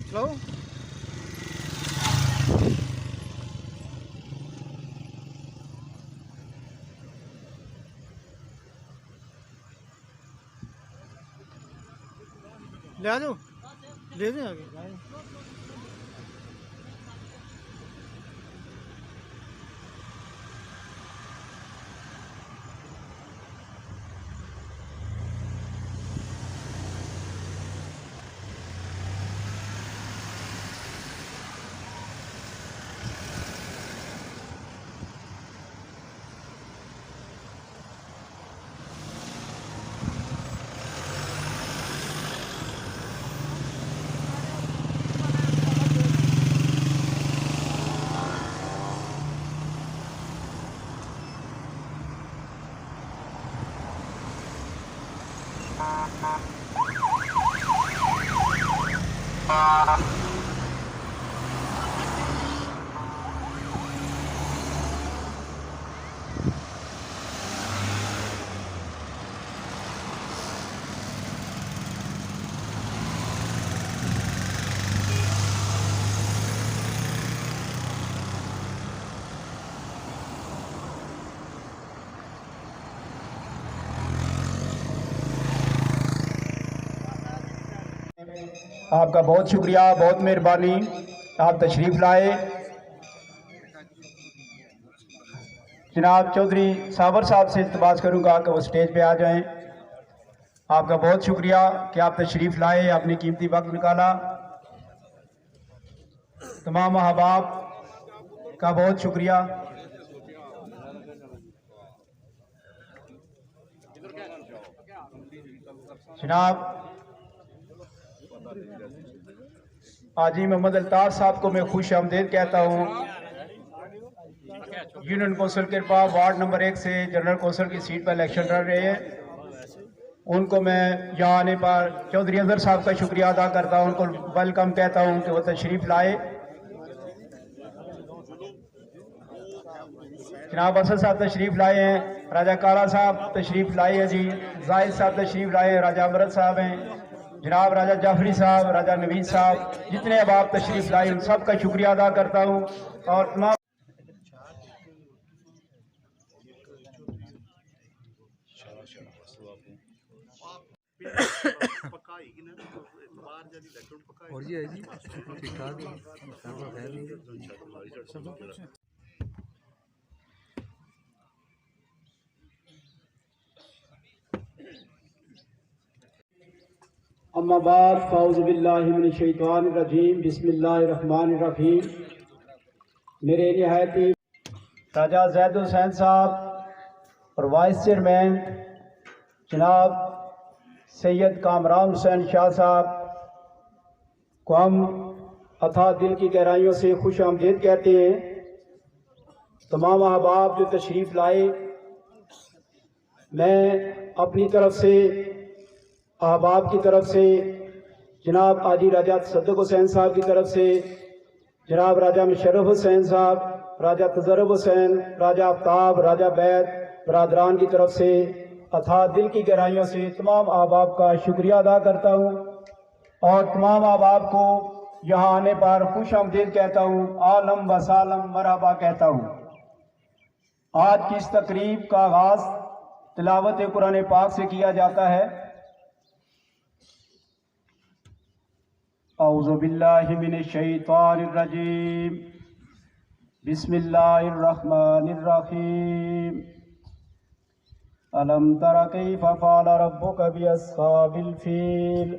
چلو لے آ جاؤ لے دیں آگے آپ کا بہت شکریہ، بہت مہربانی، آپ تشریف لائے۔ جناب چودھری صابر صاحب سے التماس کروں گا کہ وہ سٹیج پہ آ جائیں۔ آپ کا بہت شکریہ کہ آپ تشریف لائے، آپ نے قیمتی وقت نکالا۔ تمام احباب کا بہت شکریہ۔ جناب حاجی محمد الطاف صاحب کو میں خوش آمدید کہتا ہوں۔ یونین کونسل کرپا وارڈ نمبر 1 سے جنرل کونسل کی سیٹ پر الیکشن لڑ رہے ہیں۔ ان کو میں یہاں آنے پر چودھری اظہر صاحب کا شکریہ ادا کرتا ہوں، ان کو ویلکم کہتا ہوں کہ وہ تشریف لائے۔ جناب اسد صاحب تشریف لائے ہیں، راجہ کالا صاحب تشریف لائے ہیں، جی زاہد صاحب تشریف لائے ہیں، راجہ امرت صاحب ہیں، جناب راجہ جعفری صاحب، راجہ نوید صاحب، جتنے احباب تشریف لائے ان سب کا شکریہ ادا کرتا ہوں۔ اور تمام اور جی ہے جی ٹھیک ٹھاک ہے۔ اما بعد فاعوذ باللہ من الشیطان الرجیم، بسم اللہ الرحمن الرحیم۔ میرے نہایتی راجہ زید حسین صاحب اور وائس چیئرمین جناب سید کامران حسین شاہ صاحب کو ہم اتھا دل کی گہرائیوں سے خوش آمدید کہتے ہیں۔ تمام احباب جو تشریف لائے، میں اپنی طرف سے احباب کی طرف سے جناب حاجی راجہ تصدق حسین صاحب کی طرف سے جناب راجہ مشرف حسین صاحب، راجہ تجرب حسین، راجہ آفتاب، راجہ بیت برادران کی طرف سے اتھا دل کی گہرائیوں سے تمام احباب کا شکریہ ادا کرتا ہوں، اور تمام احباب کو یہاں آنے پر خوش آمدید کہتا ہوں، عالم و سالم مرحبا کہتا ہوں۔ آج کی اس تقریب کا آغاز تلاوت قرآن پاک سے کیا جاتا ہے۔ اعوذ باللہ من الشیطان الرجیم، بسم اللہ الرحمن الرحیم۔ الم تر کیف فعل ربک باصحاب الفیل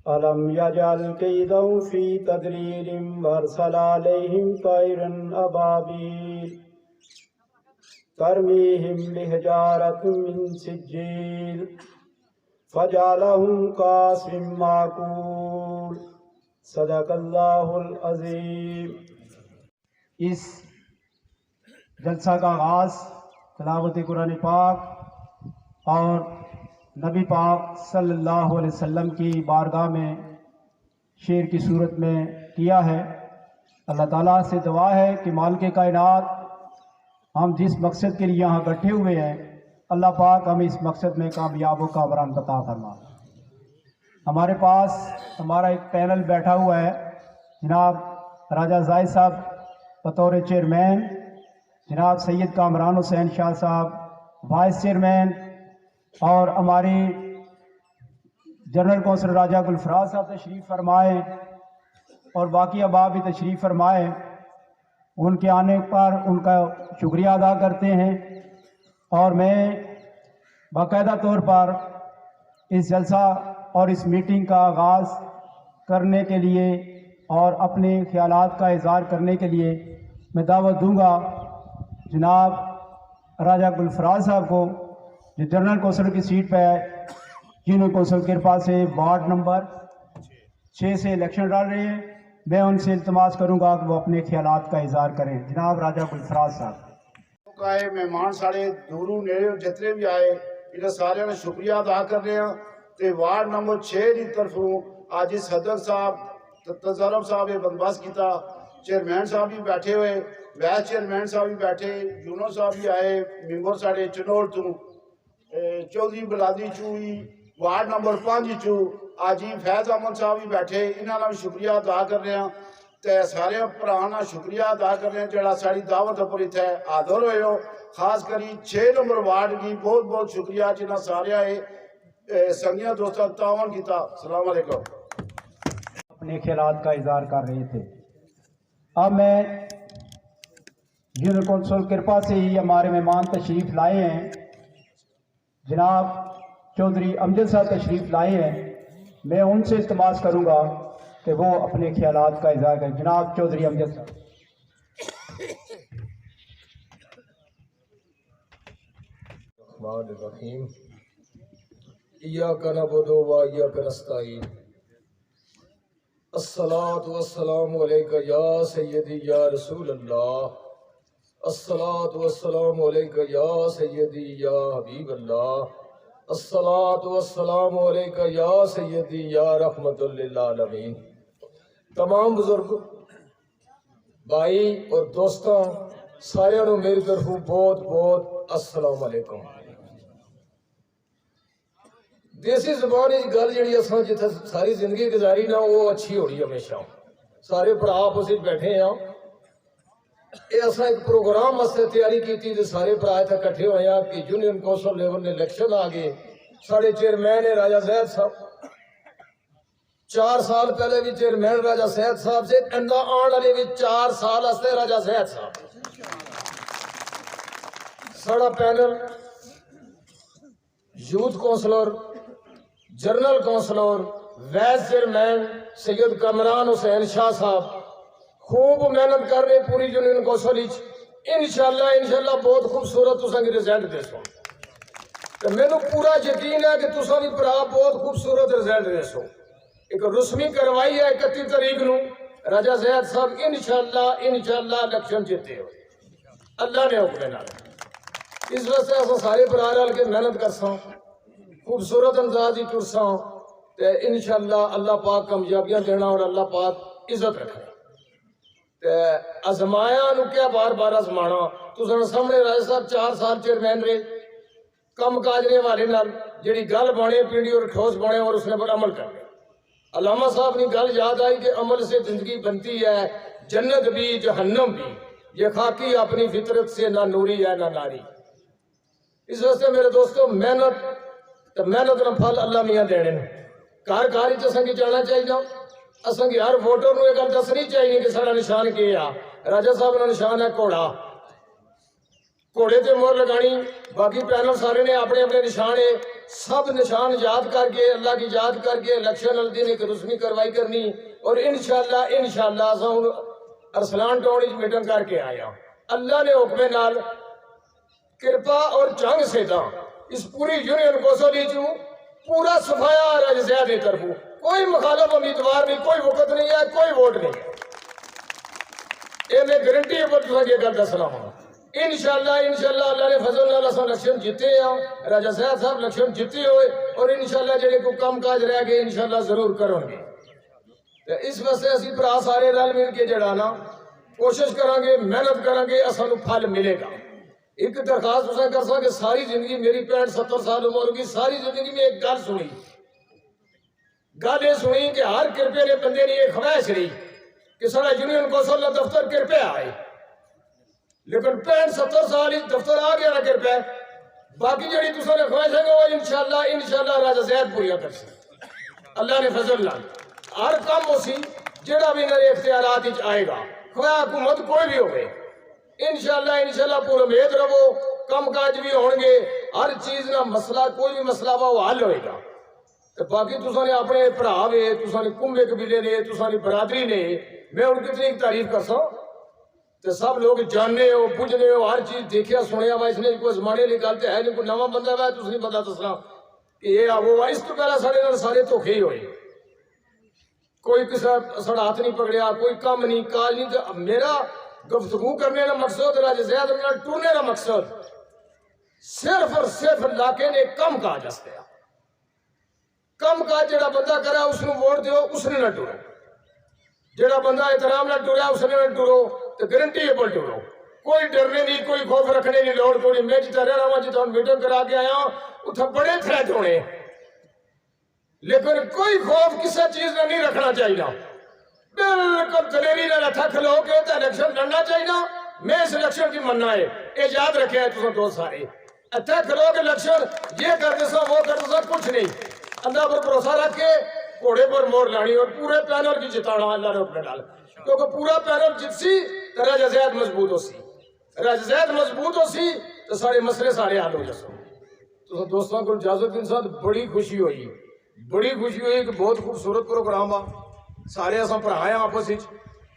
الم یجعل کیدہم فی تضلیل وارسل علیہم طیرا ابابیل ترمیہم بحجارۃ من سجیل فجعلہم کعصف مأکول۔ صدق اللہ العظیم۔ اس جلسہ کا آغاز تلاوت قرآن پاک اور نبی پاک صلی اللہ علیہ وسلم کی بارگاہ میں شعر کی صورت میں کیا ہے۔ اللہ تعالیٰ سے دعا ہے کہ مالک کائنات ہم جس مقصد کے لیے یہاں اکٹھے ہوئے ہیں، اللہ پاک ہمیں اس مقصد میں کامیاب و کامران عطا فرما۔ ہمارے پاس ہمارا ایک پینل بیٹھا ہوا ہے، جناب راجہ زاہد صاحب بطور چیئرمین، جناب سید کامران حسین شاہ صاحب وائس چیئرمین، اور ہماری جنرل کونسل راجہ گلفراز صاحب تشریف فرمائے، اور باقی احباب بھی تشریف فرمائے۔ ان کے آنے پر ان کا شکریہ ادا کرتے ہیں، اور میں باقاعدہ طور پر اس جلسہ اور اس میٹنگ کا آغاز کرنے کے لیے اور اپنے خیالات کا اظہار کرنے کے لیے میں دعوت دوں گا جناب راجہ گلفراز صاحب کو، جو جنرل کونسل کی سیٹ پہ جنہوں کونسل کرپا سے وارڈ نمبر 6 سے الیکشن لڑ رہے ہیں۔ میں ان سے التماس کروں گا کہ وہ اپنے خیالات کا اظہار کریں۔ جناب راجہ گلفراز صاحب آئے مہمان سارے دوروں نیڑے جتنے بھی آئے انہیں سارے نے شکریہ ادا کر رہے ہیں۔ تے وارڈ نمبر 6 کی طرفوں آج صدر صاحب تجرب صاحب نے بندوبست کیتا، چیئرمین صاحب بھی بیٹھے ہوئے، وائس چیئرمین صاحب بھی بیٹھے، یونو صاحب بھی آئے، ممبر سارے چنول تو چودھری بلادری چوئی وارڈ نمبر 5 چو آج فیض احمد صاحب بھی بیٹھے، انہوں نے بھی شکریہ ادا کر رہے ہیں۔ تے سارے پرانا شکریہ ادا کر رہے ہیں جڑا ساری دعوت پر اتنے حاضر ہوئے ہو، خاص کری 6 نمبر وارڈ کی بہت بہت شکریہ جنہیں سارے آئے سنگیاں دوستوں تعاون کیتا۔ السلام علیکم۔ اپنے خیالات کا اظہار کر رہے تھے۔ اب میں جنرل کونسل کرپا سے ہی ہمارے مہمان تشریف لائے ہیں، جناب چودھری امجد صاحب تشریف لائے ہیں، میں ان سے التماس کروں گا کہ وہ اپنے خیالات کا اظہار کریں۔ جناب چودھری امجد صاحب۔ الرحمن الرحیم ایاک نعبد و ایاک نستعین الصلاۃ والسلام علیک یا سیدی یا رسول اللہ الصلاۃ والسلام علیک یا سیدی یا حبیب اللہ الصلاۃ والسلام علیک یا سیدی یا رحمت للعالمین۔ تمام بزرگ بھائی اور دوستوں سارے نو میری طرف بہت بہت السلام علیکم۔ دیسی زبان گل جی اصل جتنے ساری زندگی گزاری نا وہ اچھی ہو رہی ہمیشہ، سارے بڑا آپس بیٹھے ہیں۔ یہ اصل ایک پروگرام واسطے تیاری کی تھی، سارے برا اتنے کٹھے ہوئے ہیں کہ یونین کونسل لیول نے الیکشن آ گئے۔ سارے چیئرمین ہے راجہ زاہد صاحب، 4 سال پہلے بھی چیئرمین راجہ زاہد صاحب سے، اندہ آن والے بھی 4 سال واسطے راجہ زاہد صاحب۔ سارا panel youth councillor, general councillor, vice chairman Syed Kamran Hussain Shah sahib خوب محنت کر رہے پوری یونین کونسل۔ انشاءاللہ بہت خوبصورت تساں کی رزلٹ دے سو، میرے پورا یقین ہے کہ تساں بھی برا بہت خوبصورت رزلٹ دے سو۔ ایک رسمی کروائی ہے 31 تاریخ نو راجہ زاہد صاحب انشاءاللہ الیکشن جیتے ہو اللہ نے حکم نال۔ اس واسطے اصل سارے برا رل کے محنت کرساں، خوبصورت انداز ہی ٹرساں، تے انشاءاللہ اللہ پاک کامیابیاں دینا اور اللہ پاک عزت رکھے۔ تے ازمایا نو کیا بار بار ازمانا، تساں سامنے راجہ صاحب 4 سال چیئرمین رہے، کم کاج نے والے نال جڑی گل بنے پیڑی اور ٹھوس بنے اور اس نے پر عمل کر لیا۔ علامہ صاحب نے گل یاد آئی کہ عمل سے زندگی بنتی ہے، جنت بھی جہنم بھی، یہ خاکی اپنی فطرت سے نہ نوری ہے نہ ناری۔ اس واسطے میرے دوستو محنت نہ پھل اللہ میاں دینے نے۔ گھر گھر اساں کی جانا چاہیے، اساں کی ہر ووٹر نو یہ گل دسنی چاہیے کہ سارا نشان کیا ہے۔ راجہ صاحب کا نشان ہے گھوڑا، گھوڑے تے مہر لگانی۔ باقی پینل سارے نے اپنے اپنے نشان ہے، سب نشان یاد کر کے اللہ کی یاد کر کے الیکشن والے دن ایک رسمی کاروائی کرنی، اور انشاءاللہ اساں ہن ارسلان ٹاؤن وچ میٹنگ کر کے آیا۔ اللہ نے حکم نال کرپا اور جنگ سے دا اس پوری یونین کونسل چوں پورا صفایا راجہ زاہد کی طرف، کوئی مخالف امیدوار نہیں، کوئی وقت نہیں ہے، کوئی ووٹ نہیں ہے۔ یہ میں گارنٹی پر تساں کی گل دسنا ہوں۔ انشاءاللہ اللہ نے فضل نال اساں الیکشن جیتے ہیں، راجہ زاہد صاحب الیکشن جیتے ہوئے، اور انشاءاللہ جڑے کوئی کم کاج رہ گئے انشاءاللہ ضرور کریں گے۔ اس واسطے اسی برا سارے رل مل کے جڑا نا کوشش کریں گے، محنت کریں گے، اساں نوں پھل ملے گا۔ ایک درخواست اسے کر سا کہ ساری زندگی میری 65-70 سال عمر ہوگی، ساری زندگی میں ایک گل سنی، گل یہ سنی کہ ہر کرپے نے بندے نے یہ خواہش رہی کہ سارا یونین کونسل کا دفتر کرپے آئے، لیکن 65-70 سال اس دفتر آ گیا نہ کرپے، باقی جڑی تساں نے خواہش ہے وہ انشاءاللہ راجہ زید پوریا کر سی اللہ نے فضل لال ہر کام ہو سی جڑا بھی میرے اختیارات وچ آئے گا، خواہ حکومت کوئی بھی ہوئے انشاءاللہ پورا امید رہو، کم کاج بھی ہون گے، ہر چیز نہ مسئلہ کوئی بھی مسئلہ وہ حل ہوئے گا۔ تو باقی تساں نے اپنے بھرا وے، تساں نے کنبے قبیلے نے، تساں نے برادری نے، میں ان کی اتنی تعریف کر سا تو سب لوگ جاننے ہو بجھنے ہو، ہر چیز دیکھیا سنیا وا، اس نے کوئی زمانے لی گل تے ہے نہیں، کوئی نواں بندہ ہے تس نہیں پتا دسنا کہ یہ وہ اس تو پہلے سارے نال سارے دھوکھے ہی ہوئے، کوئی کسی ساڑا ہاتھ نہیں پکڑیا، کوئی کام نہیں کاج نہیں۔ تو میرا گفتگو کرنے کا مقصد راجہ زید نال ٹرنے کا مقصد صرف اور صرف علاقے نے کم کاج ہستے کم کاج جڑا بندہ کرا اس نے ووٹ دیو، اس نے نہ ٹرو، جڑا بندہ احترام نہ ٹریا اس نے نہ ٹرو، تو گارنٹی ہے بول ٹرو، کوئی ڈرنے نہیں، کوئی خوف رکھنے نہیں لوڑ کوئی۔ میں جتا رہنا ہوا جتا میٹنگ کرا کے آیا ہوں اتھا بڑے تھریٹ ہونے، لیکن کوئی خوف کسی چیز نے نہیں رکھنا چاہیے، بالکل دلیری نہ رکھا کھلو کے تو الیکشن لڑنا چاہیے۔ میں اس الیکشن کی مننا ہے، یہ یاد رکھے ہیں تساں دوست سارے، اتھا کھلو کے الیکشن یہ کر دے سا وہ کر دے سا کچھ نہیں، اللہ پر بھروسہ رکھ کے گھوڑے پر موڑ لانی اور پورے پینل کی جتانا اللہ نے اپنے ڈال، کیونکہ پورا پینل جت سی تو راجہ زید مضبوط ہو سی، راجہ زید مضبوط ہو سی تو سارے مسئلے سارے حل ہو جسو۔ تو دوستوں کو اجازت کے ساتھ بڑی خوشی ہوئی کہ بہت خوبصورت پروگرام آ، سارے اساں پڑھائے آپس وچ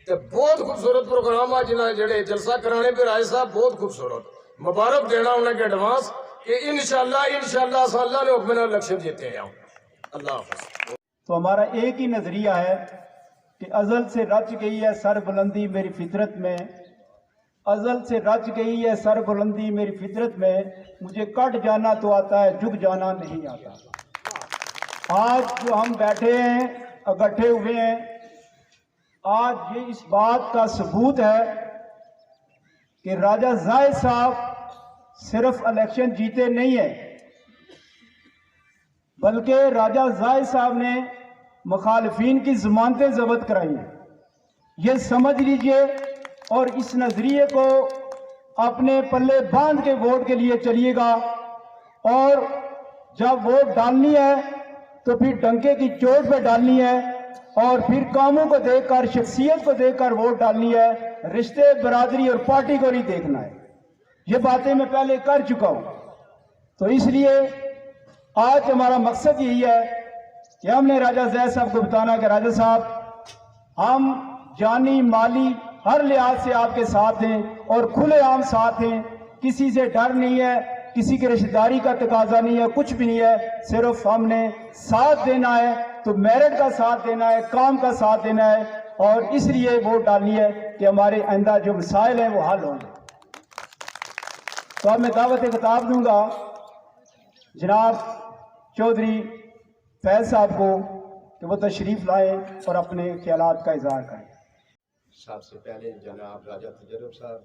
تے بہت خوبصورت پروگرام آ، جنہاں جڑے جلسہ کرانے پہ آئے صاحب بہت خوبصورت، مبارک دینا انہیں کے ایڈوانس کہ انشاءاللہ اللہ نے حکم الیکشن جیتے ہیں۔ اللہ حافظ۔ تو ہمارا ایک ہی نظریہ ہے کہ ازل سے رچ گئی ہے سر بلندی میری فطرت میں، ازل سے رچ گئی ہے سر بلندی میری فطرت میں، مجھے کٹ جانا تو آتا ہے جھک جانا نہیں آتا۔ آج جو ہم بیٹھے ہیں اکٹھے ہوئے ہیں، آج یہ اس بات کا ثبوت ہے کہ راجہ زید صاحب صرف الیکشن جیتے نہیں ہیں، بلکہ راجہ زید صاحب نے مخالفین کی ضمانتیں ضبط کرائی ہیں۔ یہ سمجھ لیجئے اور اس نظریے کو اپنے پلے باندھ کے ووٹ کے لیے چلیے گا، اور جب ووٹ ڈالنی ہے تو پھر ڈنکے کی چوٹ پہ ڈالنی ہے، اور پھر کاموں کو دیکھ کر شخصیت کو دیکھ کر ووٹ ڈالنی ہے، رشتے برادری اور پارٹی کو نہیں دیکھنا ہے۔ یہ باتیں میں پہلے کر چکا ہوں، تو اس لیے آج ہمارا مقصد یہی ہے کہ ہم نے راجہ زید صاحب کو بتانا کہ راجہ صاحب ہم جانی مالی ہر لحاظ سے آپ کے ساتھ ہیں اور کھلے عام ساتھ ہیں، کسی سے ڈر نہیں ہے، کسی کی رشتہ داری کا تقاضا نہیں ہے، کچھ بھی نہیں ہے، صرف ہم نے ساتھ دینا ہے تو میرٹ کا ساتھ دینا ہے، کام کا ساتھ دینا ہے، اور اس لیے ووٹ ڈالنی ہے کہ ہمارے آئندہ جو مسائل ہیں وہ حل ہوں گے۔ تو اب میں دعوت خطاب دوں گا جناب چودھری فیض صاحب کو کہ وہ تشریف لائیں اور اپنے خیالات کا اظہار کریں۔ سب سے پہلے جناب راجہ تجرب صاحب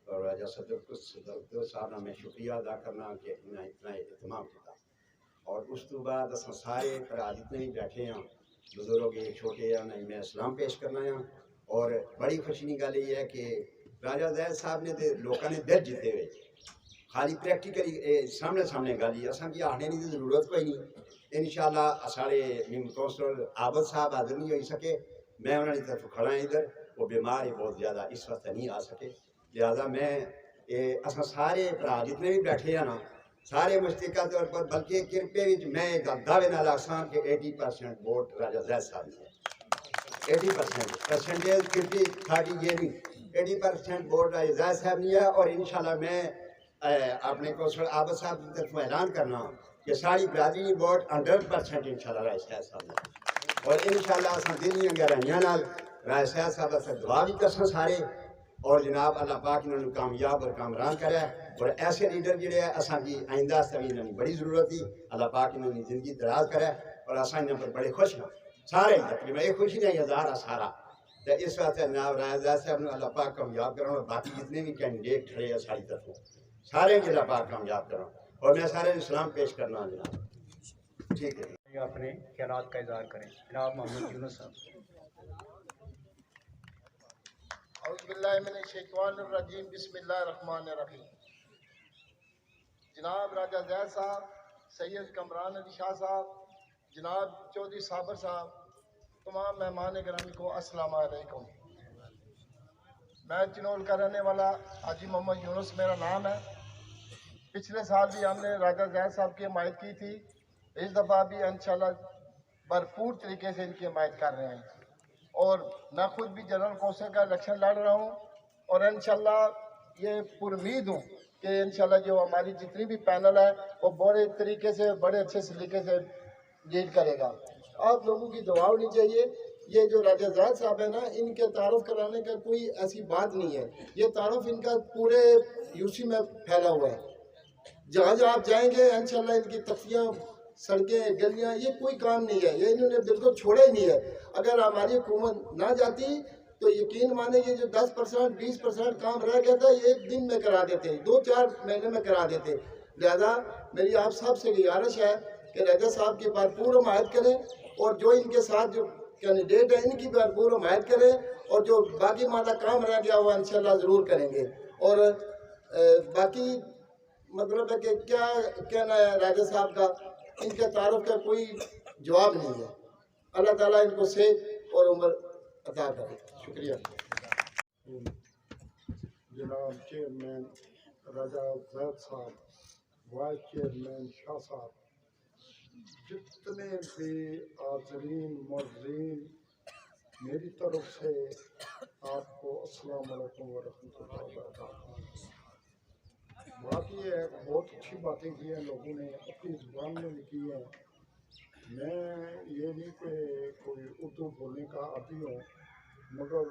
اور راجہ صدر صاحب نے میں شکریہ ادا کرنا کہ انہیں اتنا اہتمام کیا، اور اس تو بعد اصل سارے برا جتنے بھی بیٹھے ہیں بزرگ چھوٹے ہیں میں سلام پیش کرنا ہے، اور بڑی خوشی کی گل یہ ہے کہ راجہ زید صاحب نے لوگوں نے دل جیتے ہوئے، خالی پریکٹیکلی سامنے گل ہی اصل کی آنے کی ضرورت کوئی نہیں۔ انشاءاللہ سارے کونسلر عابد صاحب حاضر نہیں ہو سکے، میں انہوں نے طرف کھڑا ہوں ادھر، وہ بیمار ہے بہت زیادہ اس وقت نہیں آ سکے، لہذا میں اصل سارے برا جتنے بھی بیٹھے ہیں نا سارے مشترکہ طور پر، بلکہ کرپے میں دعوے نال آکھاں کہ 80% ووٹ راجہ زید صاحب نے 80% پرسنٹیج کرپی 30 یہ نہیں 80% ووٹ راجہ زید صاحب نہیں ہے، اور انشاءاللہ میں اپنے کونسلر عابد صاحب کی طرف اعلان کرنا کہ ساری برادری ووٹ 100% انشاءاللہ راجہ زید صاحب نے، اور انشاءاللہ اساں دلی گہرائیاں نال راجہ زید صاحب سے دعا بھی کرساں سارے، اور جناب اللہ پاک انہوں نے کامیاب اور کامران کرے، اور ایسے لیڈر جڑے ہیں اساں کی آئندہ بھی انہوں نے بڑی ضرورت تھی، اللہ پاک انہوں نے زندگی دراز کرے، اور اساں انہوں پر بڑے خوش ہیں سارے، تقریباً ایک خوشی نہیں ہزار سارا، تو اس واسطے جناب راجہ زید صاحب نے اللہ پاک کامیاب کرنا، اور باقی جتنے بھی کینڈیڈیٹ کھڑے ہیں ساری طرفوں سارے جناب پاک کامیاب کرو اور میں سارے اسلام پیش کرنا جناب ٹھیک ہے اپنے خیالات کا اظہار کریں. جناب محمد یونس صاحب. اعوذ باللہ من الشیطان الرجیم بسم اللہ الرحمن الرحیم. جناب راجہ زید صاحب، سید کمران علی شاہ صاحب، جناب چودھری صابر صاحب، تمام مہمان گرامی کو السلام علیکم. میں چنول کا رہنے والا حاجی محمد یونس میرا نام ہے. پچھلے سال بھی ہم نے راجہ زید صاحب کی حمایت کی تھی، اس دفعہ بھی انشاءاللہ بھرپور طریقے سے ان کی حمایت کر رہے ہیں. اور میں خود بھی جنرل کونسل کا الیکشن لڑ رہا ہوں اور انشاءاللہ یہ پر امید ہوں کہ انشاءاللہ جو ہماری جتنی بھی پینل ہے وہ بڑے طریقے سے بڑے اچھے سلیقے سے لیڈ کرے گا. آپ لوگوں کی دعا ہونی چاہیے. یہ جو راجہ زید صاحب ہیں نا، ان کے تعارف کرانے کا کوئی ایسی بات نہیں ہے. یہ تعارف ان کا پورے یوسی میں پھیلا ہوا ہے. جہاں جہاں آپ جائیں گے انشاءاللہ ان کی تفریحاں، سڑکیں، گلیاں، یہ کوئی کام نہیں ہے. یہ انہوں نے بالکل چھوڑا ہی نہیں ہے. اگر ہماری حکومت نہ جاتی تو یقین مانے یہ جو 10% 20% کام رہ گیا تھا ایک دن میں کرا دیتے، 2-4 مہینے میں کرا دیتے. لہذا میری آپ سب سے گزارش ہے کہ راجہ صاحب کی بھرپور حمایت کریں اور جو ان کے ساتھ جو کینڈیڈیٹ ہیں ان کی بھرپور حمایت کریں اور جو باقی مادہ کام رہ گیا وہ انشاءاللہ ضرور کریں گے. اور باقی مطلب ہے کہ کیا کہنا ہے راجہ صاحب کا، ان کے تعارف کا کوئی جواب نہیں ہے. اللہ تعالیٰ ان کو صحت اور عمر عطا کرے. شکریہ. جناب چیئرمین راجہ زید صاحب، وائس چیئرمین شاہ صاحب، جتنے بھی حاضرین معززین، میری طرف سے آپ کو السلام علیکم ورحمۃ اللہ وبرکاتہ. بات یہ ہے کہ بہت اچھی باتیں کی ہیں لوگوں نے، اپنی زبان میں بھی کی ہیں. میں یہ نہیں کہ کوئی اردو بولنے کا عادی ہوں، مگر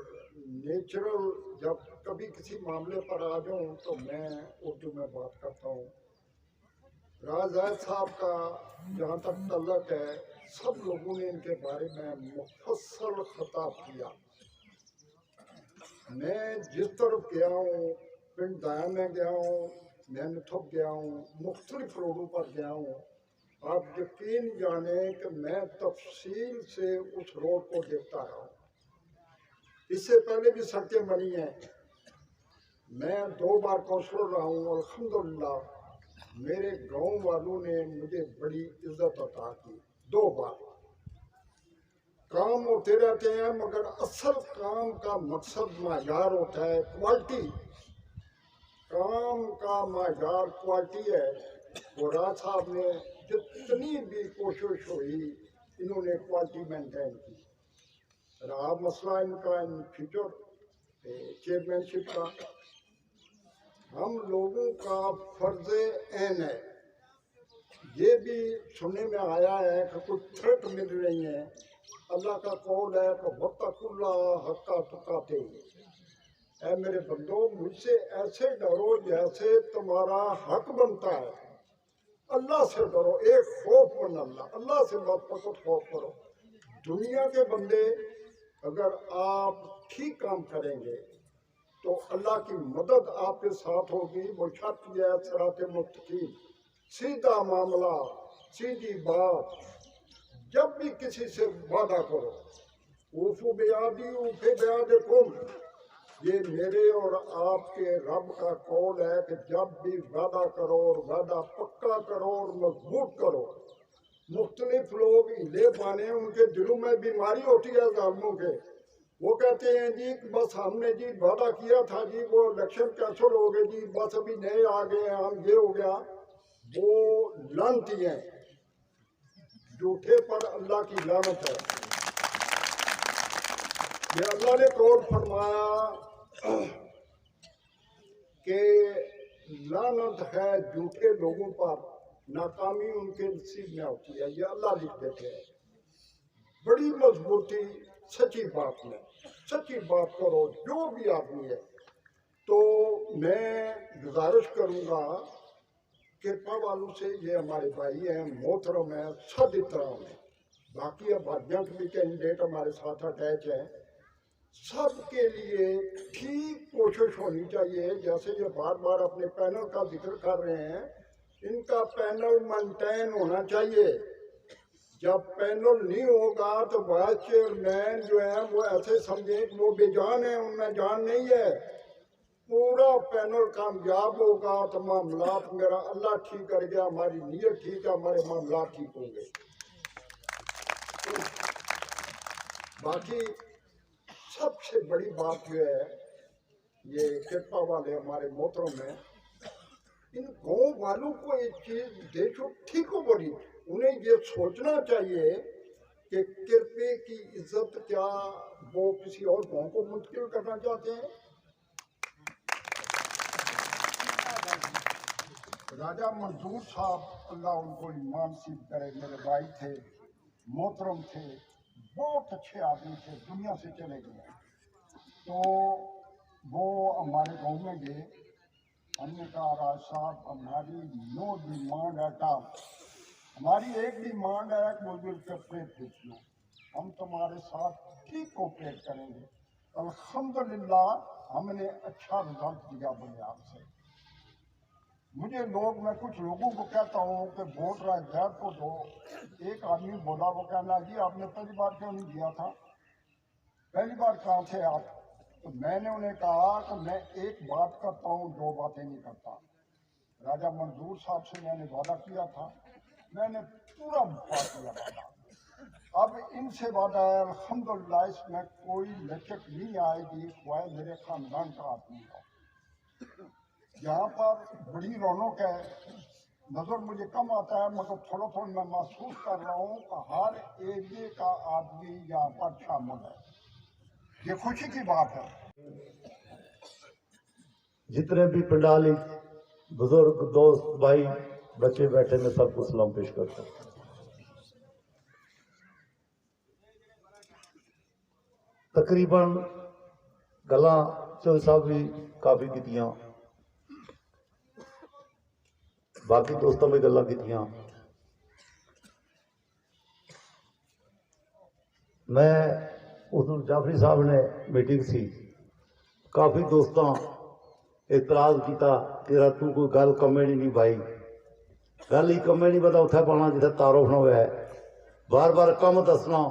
نیچرل جب کبھی کسی معاملے پر آ جاؤں تو میں اردو میں بات کرتا ہوں. راجہ زید صاحب کا جہاں تک تعلق ہے، سب لوگوں نے ان کے بارے میں مفصل خطاب کیا. میں جس طرف گیا ہوں، پنڈ دایا میں گیا ہوں، میں نتھب گیا ہوں، مختلف روڈوں پر گیا ہوں، آپ یقین جانیں کہ میں تفصیل سے اس روڈ کو دیکھتا رہا ہوں. اس سے پہلے بھی سڑکیں بنی ہیں. میں 2 بار کونسلر رہا ہوں. الحمدللہ میرے گاؤں والوں نے مجھے بڑی عزت عطا کی. 2 بار کام ہوتے رہتے ہیں مگر اصل کام کا مقصد معیار ہوتا ہے کوالٹی. کام کا معیار کوالٹی ہے. وہ راج صاحب نے جتنی بھی کوشش ہوئی انہوں نے کوالٹی مینٹین کی. رہا مسئلہ ان کا ان فیوچر چیئرمین شپ کا، ہم لوگوں کا فرض عین ہے. یہ بھی سننے میں آیا ہے کہ کچھ تھریٹ مل رہی ہیں. اللہ کا قول ہے کہ وَاتَّقُوا اللَّهَ حَقَّ تُقَاتِهِ. اے میرے بندو، مجھ سے ایسے ڈرو جیسے تمہارا حق بنتا ہے. اللہ سے ڈرو، ایک خوف من اللہ سے بات فقط خوف کرو. دنیا کے بندے اگر آپ ٹھیک کام کریں گے تو اللہ کی مدد آپ کے ساتھ ہوگی. وہ شرط یہ ہے صراط مستقیم، سیدھا معاملہ، سیدھی بات. جب بھی کسی سے وعدہ کرو، اوفوا بعہدی اوفی بعہدکم، یہ میرے اور آپ کے رب کا قول ہے کہ جب بھی وعدہ کرو اور وعدہ پکا کرو اور مضبوط کرو. مختلف لوگ ہیلے پانے، ان کے دلوں میں بیماری ہوتی ہے ظالموں کے. وہ کہتے ہیں جی بس ہم نے جی وعدہ کیا تھا جی وہ الیکشن کینسل ہو گئے جی، بس ابھی نئے آ گئے ہیں، ہم یہ ہو گیا. وہ لعنتی ہیں، جھوٹے پر اللہ کی لعنت ہے. یہ اللہ نے قول فرمایا کہ لعنت ہے جھوٹے لوگوں پر، ناکامی ان کے نصیب میں ہوتی ہے. یہ اللہ لکھ دیتے ہیں. بڑی مضبوطی سچی بات میں، سچی بات کرو جو بھی آدمی ہے. تو میں گزارش کروں گا کرپا والوں سے، یہ ہمارے بھائی ہیں، محترم ہیں، سب احترام ہیں. باقی اب بھاجیاں کے بھی کینڈیڈیٹ ہمارے ساتھ اٹیچ ہیں. سب کے لیے ٹھیک کوشش ہونی چاہیے. جیسے یہ بار بار اپنے پینل کا ذکر کر رہے ہیں, ان کا پینل مینٹین ہونا چاہیے. جب پینل نہیں ہوگا تو وائس چیئرمین جو ہیں وہ ایسے سمجھیں کہ وہ بے جان ہیں, ان میں جان نہیں ہے. پورا پینل کامیاب ہوگا تو معاملات میرا اللہ ٹھیک کر گیا, ہماری نیت ٹھیک ہے, ہمارے معاملات ٹھیک ہوں گے. باقی سب سے بڑی بات جو ہے, یہ کرپا والے ہمارے محترم ہیں, ان گاؤں والوں کو ایک چیز دیکھو ٹھیک ہو بڑی, انہیں یہ سوچنا چاہیے کہ کرپے کی عزت کیا وہ کسی اور گاؤں کو منتقل کرنا چاہتے ہیں. راجہ منظور صاحب اللہ ان کو ایمان نصیب کرے, میرے بھائی تھے, محترم تھے, بہت اچھے آدمی تھے, دنیا سے چلے گئے. تو وہ ہمارے گاؤں میں گئے. ہم نے کہا راج صاحب ہماری نو ڈیمانڈ ہے ٹاپ, ہماری ایک ڈیمانڈ ہے کہ وہ کپڑے بیچ لو, ہم تمہارے ساتھ ٹھیک کوپریٹ کریں گے. الحمدللہ ہم نے اچھا رزلٹ دیا بنیاد سے. مجھے میں کچھ لوگوں کو کہتا ہوں کہ ووٹ رائے غیر کو دو. ایک آدمی بولا, وہ کہنا جی آپ نے پہلی بار کیوں نہیں دیا تھا, پہلی بار کہاں تھے آپ؟ تو میں نے انہیں کہا کہ میں ایک بات کرتا ہوں, دو باتیں نہیں کرتا. راجہ منظور صاحب سے میں نے وعدہ کیا تھا, میں نے پورا وفا کیا وعدہ. اب ان سے وعدہ ہے, الحمدللہ اس میں کوئی لچک نہیں آئے گی, خواہ میرے خاندان کا آدمی ہو. یہاں پر بڑی رونق ہے, نظر مجھے کم آتا ہے مگر تھوڑا تھوڑا میں محسوس کر رہا ہوں کہ ہر ایریے کا آدمی یہاں پر شامل ہے. یہ خوشی کی بات ہے. جتنے بھی پنڈالی بزرگ دوست بھائی بچے بیٹھے میں سب کو سلام پیش کرتا ہوں. تقریباً گلاں چوہدری صاحب بھی کافی کیتیاں, باقی دوستوں میں گلاں کیتیاں. میں اس جعفری صاحب نے میٹنگ سی, کافی دوستاں اعتراض کیتا تیرا تو کوئی گل کمے نہیں بھائی, گل ہی کمے نہیں پتا اتھے پانا جتنے تعارف نہ ہوا ہے. بار بار کم دسنا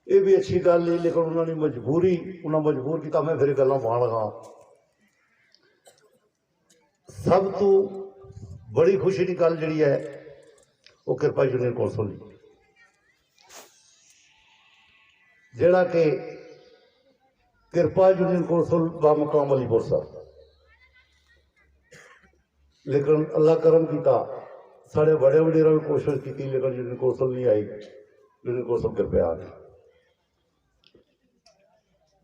یہ بھی اچھی گل نہیں, لیکن انہوں نے مجبور کیتا, میں پھر گلاں پان لگا. سب تو بڑی خوشی کی گل جڑی ہے وہ کرپا یونین کونسل دی, جڑا کہ کرپا یونین کونسل بامقام علی پور صاحب, لیکن اللہ کرم کیتا, سارے بڑے وڈیروں نے کوشش کی لیکن یونین کونسل نہیں آئی, یونین کونسل کرپے آ گئی.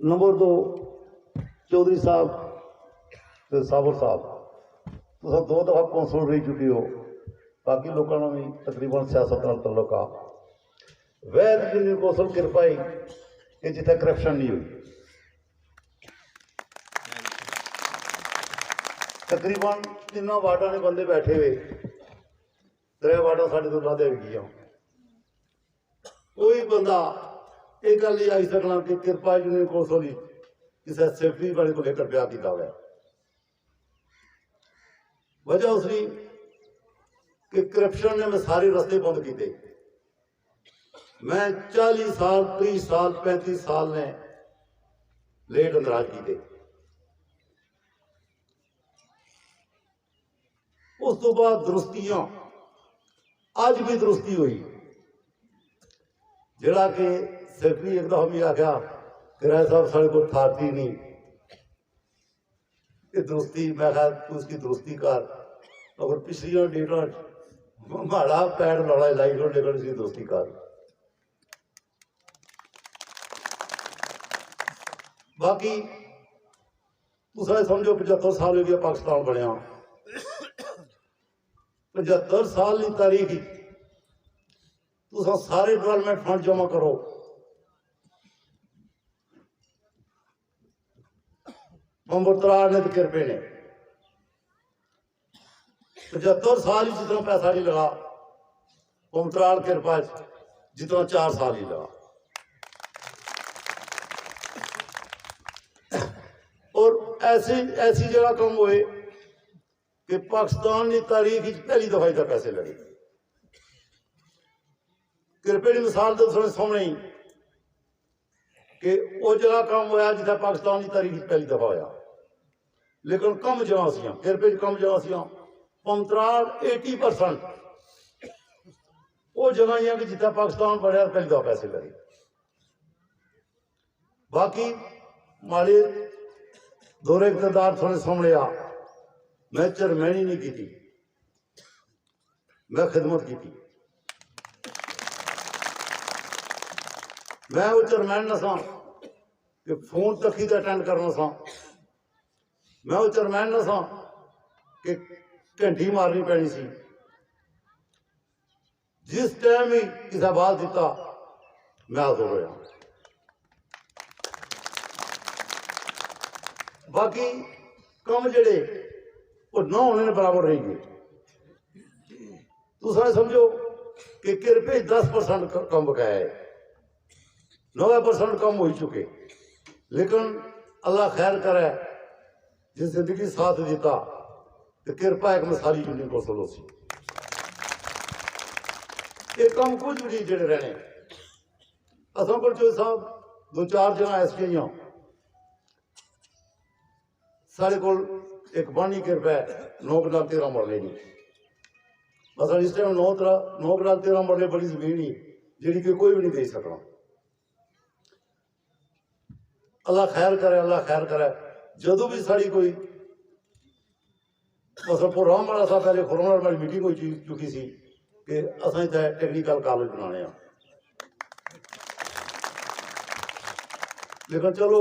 نمبر 2 چودھری صاحب تے صابر صاحب, تو 2 دفعہ کونسل رہ چکی ہو, باقی لوگوں نے بھی تقریباً سیاست نال تعلق آ. ویل یونین کونسل کرپائی کہ جتنے کرپشن نہیں ہوئی. تقریباً 3 وارڈاں نے بندے بیٹھے ہوئے, 3 وارڈاں ساڈے تو لا دے گئی. کوئی بندہ یہ گل نہیں آئی سکنا کہ کرپا یونین کونسل کسی سیفٹی والے کو لے کر بیاہ کیتا ہوا ہے. وجہ اس کی کہ کرپشن نے میں سارے رستے بند کیتے. میں 40 سال 30 سال 35 سال نے لیٹ اندراج کیتے. اس تو بعد درستیاں, اج بھی درستی ہوئی, جڑا کہ سیکرٹری ایک دفعہ بھی آخیا کہ رائے صاحب سارے کو تھارتی نہیں, یہ درستی, میں خیال تو اس کی درستی کر, اگر پچھلی ڈیٹا ماڑا پیڑ لڑا لائی لو لیکن اس کی درستی کر. باقی تو سارے سمجھو 75 سال ہو گیا پاکستان بنیا, 75 سال کی تاریخ تو سارے ڈیولپمنٹ فنڈ جمع کرو, ممبرترار نے تو کرپے نے 75 سال ہی جتنا پیسہ نہیں لگا, ممبرترار کرپا جتنا 4 سال ہی لگا. ایسی جگہ کم ہوئے کہ پاکستان کی تاریخ پہلی دفعہ تک پیسے لگے. کرپے کی مثال تو تھوڑے سامنے ہی کہ وہ جگہ کم ہوا جتنا پاکستان کی تاریخ پہلی دفعہ ہوا. لیکن کم جگہ سیاں کرپے کم جگہ سیاں 80% وہ جگہ ہی ہیں کہ جتنا پاکستان بڑھیا پہلی دفعہ پیسے لگے. باقی ہمارے دور اقتدار تھوڑے سامنے آ میں چرمینی نہیں کی تھی, میں خدمت کی تھی. میں وہ چرمین نہ سا کہ فون تک ہی اٹینڈ کرنا سا. میں وہ چرمین نہ سا کہ گھنٹی مارنی پینی سی. جس ٹائم ہی کسی بات دیتا میں حاضر ہویا. باقی کم جڑے وہ نہ ہونے برابر رہی گئے. تو سارے سمجھو کہ کرپے 10% کم بکایا ہے, 90% کم ہو چکے. لیکن اللہ خیر کرے جس زندگی ساتھ دیتا تو کرپا ایک مثالی یونین کو سلو سی. یہ کم کچھ بھی نہیں جڑے رہنے. اصل کو جو صاحب 2-4 جگہ ایسے ہی ہوں سارے کو ایک بانی کرپا ہے 9 کنال 13 مرلے نہیں. مثلا اس ٹائم 9 کنال 13 مرلے بڑی زمین ہی جیڑی کہ کوئی بھی نہیں دے سکنا. اللہ خیر کرے, اللہ خیر کرے. جدو بھی ساری کوئی مثلا پروگرام والا سا پہلے کورونا والی میٹنگ ہو چکی سی کہ اصل اتنے ٹیکنیکل کالج بنانے ہیں. لیکن چلو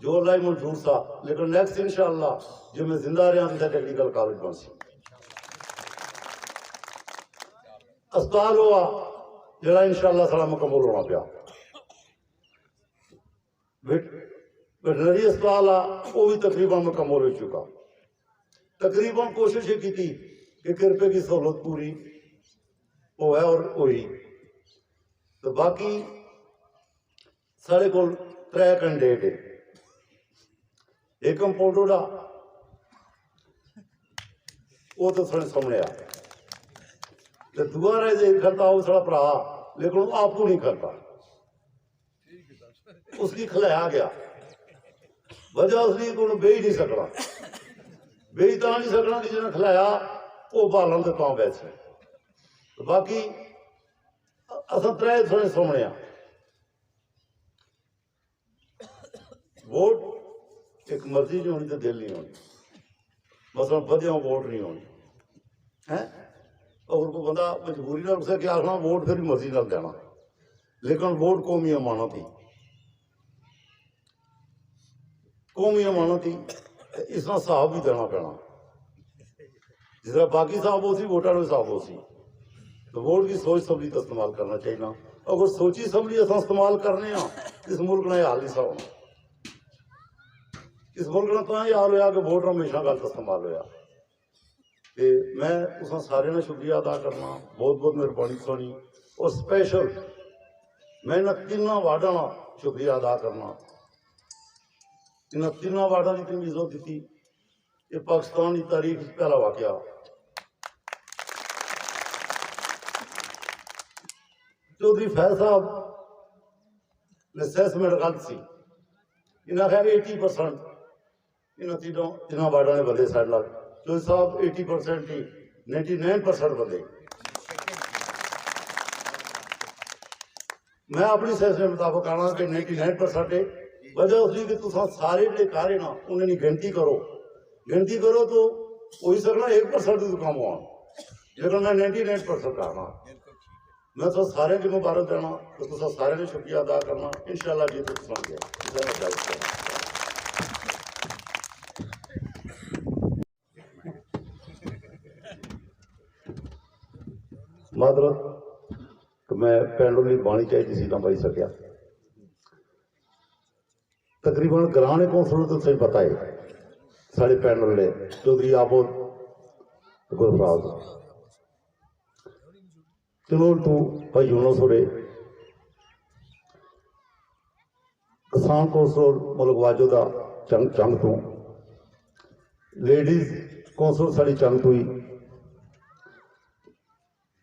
جو اللہ ہی منظور تھا. لیکن نیکسٹ انشاءاللہ جو میں زندہ رہا ہوں ٹیکنیکل کالج بن سی. اسپتال ہوا جڑا انشاءاللہ سارا مکمل ہونا پیا. ویٹنری اسپتال آ وہ بھی تقریباً مکمل ہو چکا. تقریباً کوشش یہ کی تھی کہ کرپے کی سہولت پوری ہو ہے اور ہوئی. تو باقی سارے کو 3 کینڈیڈیٹ ہے. ایک کمپاؤنڈر دا وہ تو تھوڑے سامنے آ. دوبارہ کرتا وہ تھوڑا پڑا لیکن وہ آپ کو نہیں کرتا. اس کی کھلایا گیا وجہ اس لیے کہ بے ہی نہیں سکنا. بے ہی تو نہیں سکنا کہ جنہیں کھلایا وہ بالن کے پاؤں بیٹھے. باقی اصل 3 تھوڑے سامنے آ. ووٹ ایک مرضی نہیں ہونی تو دل نہیں ہونی. مثلا بدیاں ووٹ نہیں ہونی ہے. اور کوئی بندہ مجبوری نہ اسے کیا آخنا ووٹ پھر مرضی نہ دینا. لیکن ووٹ قومی امانت تھی, قومی امانت تھی. اس میں صاحب بھی دینا پینا. جس طرح باقی صاحب ہو سی ووٹر میں صاحب ہو سی. تو ووٹ کی سوچ سمجھی تو استعمال کرنا چاہیے. اگر سوچی سمجھی اصل استعمال کرنے ہاں اس ملک نے حال نہیں سا ہونا. اس ملک نے تو یہ حال ہوا کہ ووٹ ہمیشہ غلط استعمال ہوا. میں اس سارے نے شکریہ ادا کرنا. بہت بہت مہربانی سونی. اور سپیشل میں ان 3 وارڈوں کا شکریہ ادا کرنا. ان 3 وارڈوں کی اتنی عزت دیتی. یہ پاکستان کی تاریخ پہلا واقعہ. چودھری فیض صاحب نے اسیسمنٹ غلط سی. انہیں خیر 80% ان 3 وارڈوں نے بندے سائڈ لگ. چودھری صاحب 80% ہی 99% بندے. میں اپنی سیاست مطابق آنا کہ 99% ہے. وجہ اس لیے کہ تصا سارے جڑے کارے نا انہیں نہیں گنتی کرو تو ہو ہی سکنا 1% تو کم ہوا. لیکن میں 99% کرنا. میں تو سارے کی مبارک دینا تو تصا سارے نے شکریہ ادا کرنا. انشاءاللہ جی تو سن گیا. معذرت کہ میں پینڈوں کی بانی چاہیے سی نہ بھائی سکیا. تقریباً گرانے کونسلر تو صحیح پتا ہے سارے پینڈل نے چودھری آبود گلفراز چنول تو بھائی یونس ہوئے کسان کونسلر ملک واجو دا ਚੰਗ ਤੋਂ ਲੇਡੀਜ਼ ਕੌਂਸਲ ਸਾਡੀ ਚੰਗ ਤੋਂ ਹੀ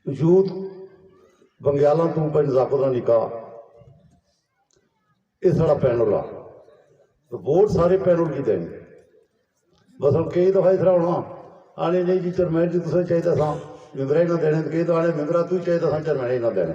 ਯੂਥ ਬੰਗਿਆਲਾਂ ਤੋਂ ਪਿੰਡ ਜ਼ਾਕਰ ਦਾ ਨਿਕਾਹ ਇਹ ਸਾਡਾ ਪੈਨਲ ਆ ਵੋਟ ਸਾਰੇ ਪੈਨਲ ਕੀਤੇ ਨੇ ਬਸ ਹੁਣ ਕਈ ਦਫਾ ਇਸ ਤਰ੍ਹਾਂ ਹੋਣਾ ਆਣੇ ਨਹੀਂ ਜੀ ਚੇਅਰਮੈਨ ਜੀ ਤੁਸੀਂ ਚਾਹੀਦਾ ਸਾਂ ਮੈਂਬਰਾਂ ਹੀ ਨਾ ਦੇਣੇ ਤੇ ਕਈ ਦਫਾ ਆਣੇ ਮੈਂਬਰਾਂ ਤੂੰ ਚਾਹੀਦਾ ਸਾਂ ਚੇਅਰਮੈਨ ਹੀ ਨਾ ਦੇਣੇ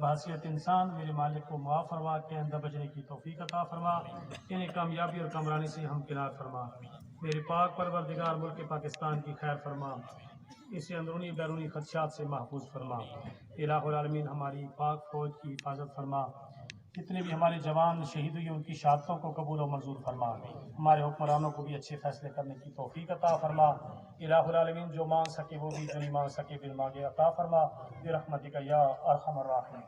بحیثیت انسان میرے مالک کو معاف فرما کے آئندہ بچنے کی توفیق عطا فرما، انہیں کامیابی اور کامرانی سے ہمکنار فرما، میرے پاک پروردگار ملک پاکستان کی خیر فرما، اسے اندرونی بیرونی خدشات سے محفوظ فرما، الہ العالمین ہماری پاک فوج کی حفاظت فرما، جتنے بھی ہمارے جوان شہید ہوئے ان کی شہادتوں کو قبول و منظور فرما، ہمارے حکمرانوں کو بھی اچھے فیصلے کرنے کی توفیق عطا فرما، الہ العالمین جو مانگ سکے وہ بھی، جو نہیں مانگ سکے پھر مانگے عطا فرما، برحمتک یا ارحم الراحمین۔